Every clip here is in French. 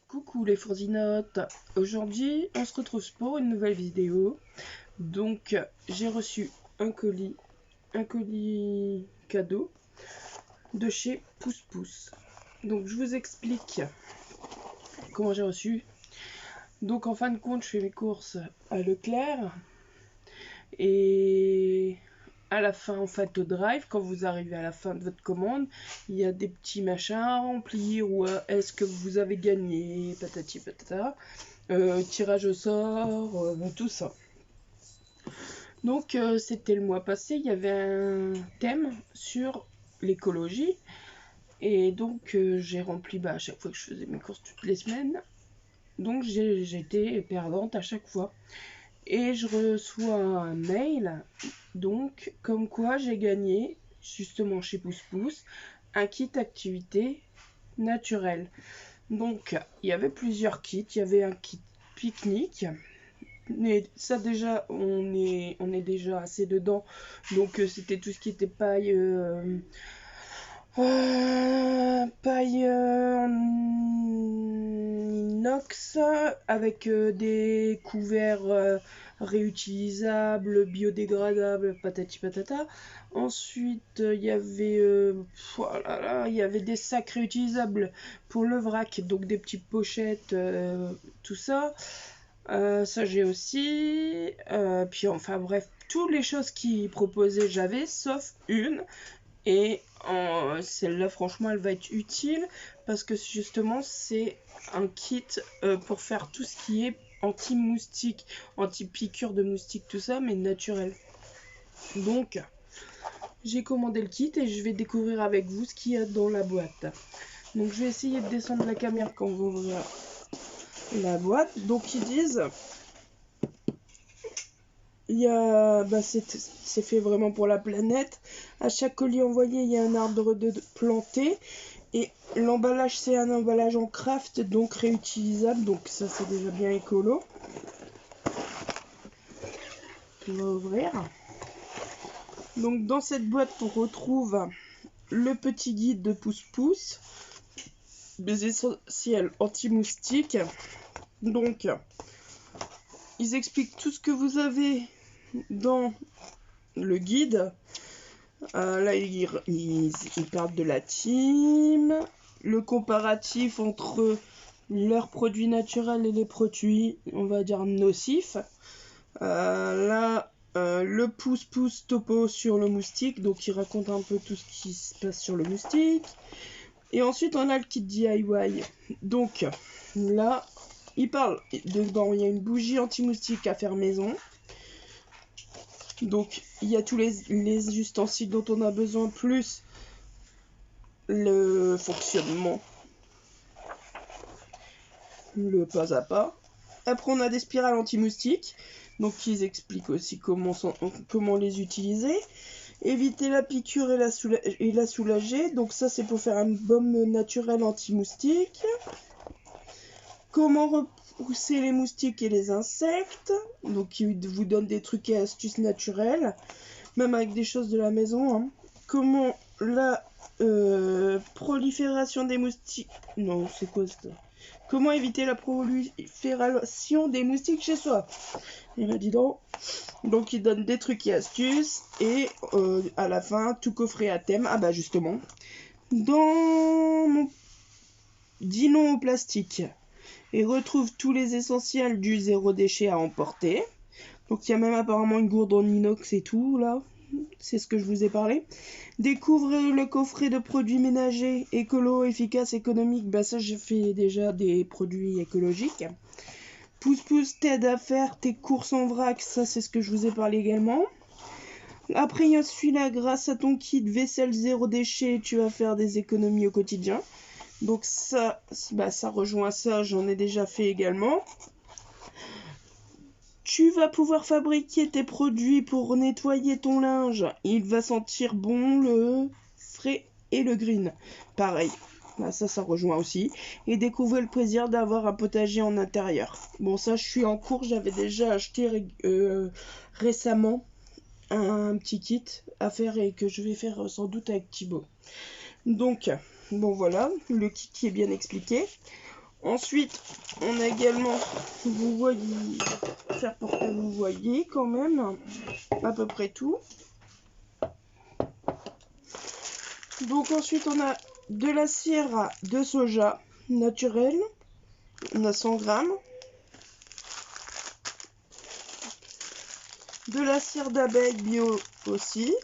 Coucou les fourdinottes, aujourd'hui on se retrouve pour une nouvelle vidéo. Donc j'ai reçu un colis cadeau de chez Pousse Pousse. Donc je vous explique comment j'ai reçu. Donc en fin de compte je fais mes courses à Leclerc et à la fin en fait au drive, quand vous arrivez à la fin de votre commande, il y a des petits machins à remplir ou est-ce que vous avez gagné, patati patata, tirage au sort, tout ça. Donc c'était le mois passé, il y avait un thème sur l'écologie et donc j'ai rempli à chaque fois que je faisais mes courses toutes les semaines. Donc j'étais perdante à chaque fois. Et je reçois un mail, donc, comme quoi j'ai gagné, justement chez Pousse Pousse, un kit activité naturelle. Donc, il y avait plusieurs kits. Il y avait un kit pique-nique. Mais ça déjà, on est déjà assez dedans. Donc, c'était tout ce qui était paille... paille en inox avec des couverts réutilisables, biodégradables, patati patata. Ensuite, il y avait il y avait des sacs réutilisables pour le vrac, donc des petites pochettes, tout ça. Ça j'ai aussi. Puis enfin bref, toutes les choses qu'ils proposaient j'avais, sauf une. Et celle-là, franchement, elle va être utile parce que justement, c'est un kit pour faire tout ce qui est anti-moustique, anti-piqûre de moustique, tout ça, mais naturel. Donc, j'ai commandé le kit et je vais découvrir avec vous ce qu'il y a dans la boîte. Donc, je vais essayer de descendre la caméra quand vous ouvrez la boîte. Donc, ils disent... Il y a, c'est fait vraiment pour la planète. À chaque colis envoyé, il y a un arbre de planté. Et l'emballage, c'est un emballage en craft, donc réutilisable. Donc ça, c'est déjà bien écolo. On va ouvrir. Donc dans cette boîte, on retrouve le petit guide de Pousse Pousse. Des essentiels anti-moustiques. Donc, ils expliquent tout ce que vous avez dans le guide. Là, ils parlent de la team, le comparatif entre leurs produits naturels et les produits, on va dire, nocifs. Là, le pouce-pouce topo sur le moustique, donc il raconte un peu tout ce qui se passe sur le moustique. Et ensuite, on a le kit DIY. Donc, là, il parle dedans, il y a une bougie anti-moustique à faire maison. Donc, il y a tous les ustensiles dont on a besoin, plus le fonctionnement, le pas à pas. Après, on a des spirales anti-moustiques. Donc, ils expliquent aussi comment les utiliser. Éviter la piqûre et la soulager. Donc, ça, c'est pour faire un baume naturel anti-moustique. Comment repousser les moustiques et les insectes. Donc, ils vous donnent des trucs et astuces naturelles, même avec des choses de la maison. Hein. Comment la prolifération des moustiques... Non, c'est quoi ça? Comment éviter la prolifération des moustiques chez soi? Il m'a dit donc. Donc, ils donnent des trucs et astuces. Et à la fin, tout coffret à thème. Ah bah justement, dans mon... Dis non au plastique. Et retrouve tous les essentiels du zéro déchet à emporter. Donc il y a même apparemment une gourde en inox et tout là. C'est ce que je vous ai parlé. Découvrez le coffret de produits ménagers écolo, efficaces, économiques. Bah ça j'ai fait déjà des produits écologiques. Pousse Pousse t'aide à faire tes courses en vrac. Ça c'est ce que je vous ai parlé également. Après il y a celui-là, grâce à ton kit vaisselle zéro déchet, tu vas faire des économies au quotidien. Donc ça, ça rejoint ça, j'en ai déjà fait également. Tu vas pouvoir fabriquer tes produits pour nettoyer ton linge. Il va sentir bon le frais et le green. Pareil. Bah, ça rejoint aussi. Et découvrir le plaisir d'avoir un potager en intérieur. Bon, ça, je suis en cours. J'avais déjà acheté récemment un petit kit à faire et que je vais faire sans doute avec Thibaut. Donc, bon voilà, le kit qui est bien expliqué. Ensuite, on a également, vous voyez, faire pour que vous voyez quand même à peu près tout. Donc ensuite, on a de la cire de soja naturelle. On a 100 grammes. De la cire d'abeille bio aussi.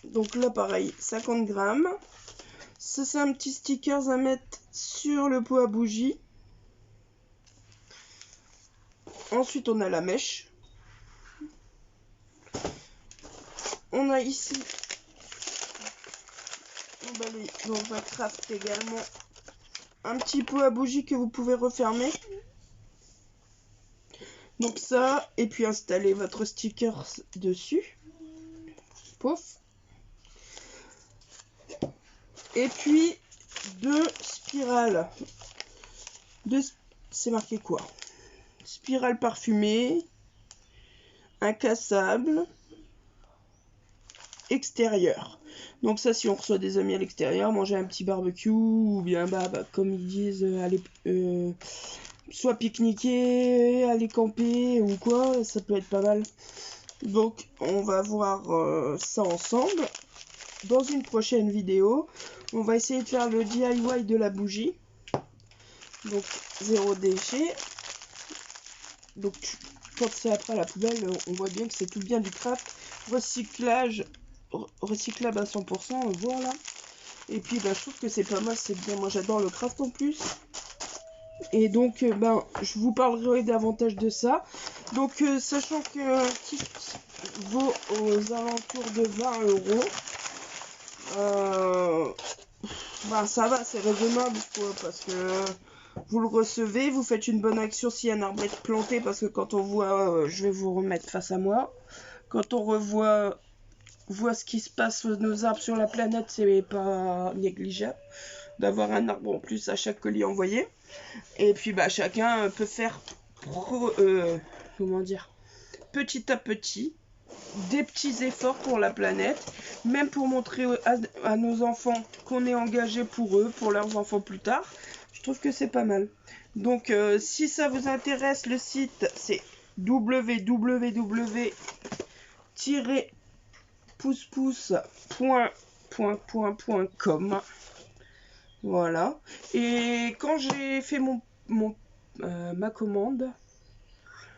Donc là, pareil, 50 grammes. Ça, c'est un petit sticker à mettre sur le pot à bougie. Ensuite, on a la mèche. On a ici, emballé dans un craft également, un petit pot à bougie que vous pouvez refermer. Donc ça, et puis installer votre sticker dessus. Pouf. Et puis, deux spirales. C'est marqué quoi? Spirale parfumée, incassable, extérieur. Donc ça, si on reçoit des amis à l'extérieur, manger un petit barbecue, ou bien comme ils disent, aller soit pique-niquer, aller camper ou quoi, ça peut être pas mal. Donc on va voir ça ensemble. Dans une prochaine vidéo, on va essayer de faire le DIY de la bougie. Donc zéro déchet. Donc quand c'est après à la poubelle, on voit bien que c'est tout bien du craft. Recyclable à 100%, voilà. Et puis je trouve que c'est pas mal, c'est bien. Moi j'adore le craft en plus. Et donc je vous parlerai davantage de ça. Donc sachant que un kit vaut aux alentours de 20 €. Ça va, c'est raisonnable quoi, parce que vous le recevez, vous faites une bonne action si un arbre est planté, parce que quand on voit, je vais vous remettre face à moi, quand on voit ce qui se passe nos arbres sur la planète, c'est pas négligeable d'avoir un arbre en plus à chaque colis envoyé. Et puis chacun peut faire petit à petit des petits efforts pour la planète, même pour montrer à nos enfants qu'on est engagé pour eux, pour leurs enfants plus tard. Je trouve que c'est pas mal. Donc si ça vous intéresse, le site c'est www.poussepousse.com. Voilà. Et quand j'ai fait ma commande,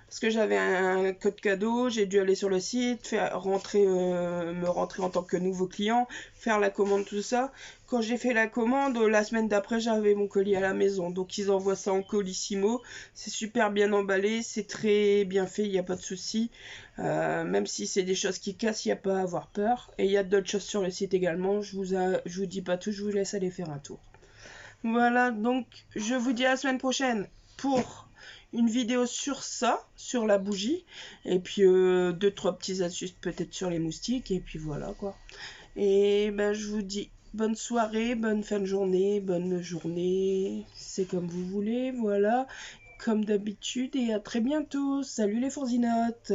parce que j'avais un code cadeau, j'ai dû aller sur le site, me rentrer en tant que nouveau client, faire la commande, tout ça. Quand j'ai fait la commande, la semaine d'après, j'avais mon colis à la maison. Donc ils envoient ça en colissimo. C'est super bien emballé, c'est très bien fait, il n'y a pas de souci. Même si c'est des choses qui cassent, il n'y a pas à avoir peur. Et il y a d'autres choses sur le site également. Je vous dis pas tout, je vous laisse aller faire un tour. Voilà, donc je vous dis à la semaine prochaine pour une vidéo sur ça, sur la bougie, et puis 2-3 petits astuces peut-être sur les moustiques, et puis voilà quoi. Et je vous dis bonne soirée, bonne fin de journée, bonne journée, c'est comme vous voulez, voilà, comme d'habitude, et à très bientôt. Salut les forzinottes.